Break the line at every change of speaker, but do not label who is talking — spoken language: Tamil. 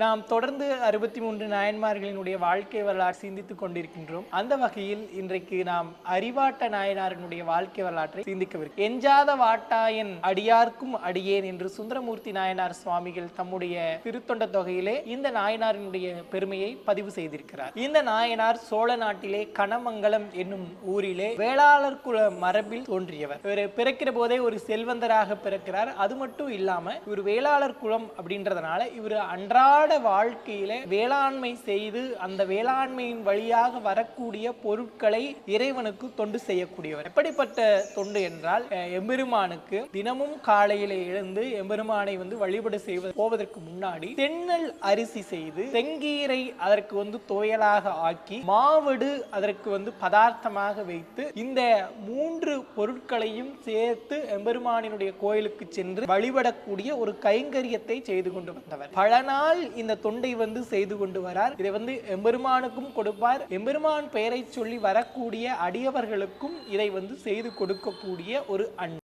நாம் தொடர்ந்து 63 நாயன்மார்களினுடைய வாழ்க்கை வரலாறு சிந்தித்துக் கொண்டிருக்கின்றோம். அந்த வகையில் இன்றைக்கு நாம் அறிவாட்ட நாயனாரினுடைய வாழ்க்கை வரலாற்றை சிந்திக்கவிருக்கிறோம். எஞ்சாத வாட்டாயன் அடியார்க்கும் அடியேன் என்று சுந்தரமூர்த்தி நாயனார் சுவாமிகள் தம்முடைய திருத்தொண்ட தொகையிலே இந்த நாயனாரினுடைய பெருமையை பதிவு செய்திருக்கிறார். இந்த நாயனார் சோழ நாட்டிலே கனமங்கலம் என்னும் ஊரிலே வேளாளர் குல மரபில் தோன்றியவர். இவர் பிறக்கிற போதே ஒரு செல்வந்தராக பிறக்கிறார். அது மட்டும் இல்லாம இவர் வேளாளர் குலம் அப்படின்றதுனால இவர் அன்றாட வாழ்க்கையில வேளாண்மை செய்து அந்த வேளாண்மையின் வழியாக வரக்கூடிய பொருட்களை இறைவனுக்கு தொண்டு செய்யக்கூடியவர். எப்படிப்பட்ட தொண்டு என்றால், எம்பெருமானுக்கு தினமும் காலையில எழுந்து எம்பெருமானை வழிபட செய்வது போவதற்கு முன்னாடி தென்னல் அரிசி செய்து செங்கீரை அதற்கு துவையலாக ஆக்கி மாவடு அதற்கு பதார்த்தமாக வைத்து இந்த 3 பொருட்களையும் சேர்த்து எம்பெருமானினுடைய கோயிலுக்கு சென்று வழிபடக்கூடிய ஒரு கைங்கரியத்தை செய்து கொண்டு வந்தவர். பல நாள் இந்த தொண்டை செய்து கொண்டு வரார். இதை எம்பெருமானுக்கும் கொடுப்பார். எம்பெருமான் பெயரை சொல்லி வரக்கூடிய அடியவர்களுக்கும் இதை செய்து கொடுக்கக்கூடிய ஒரு அன்பர்.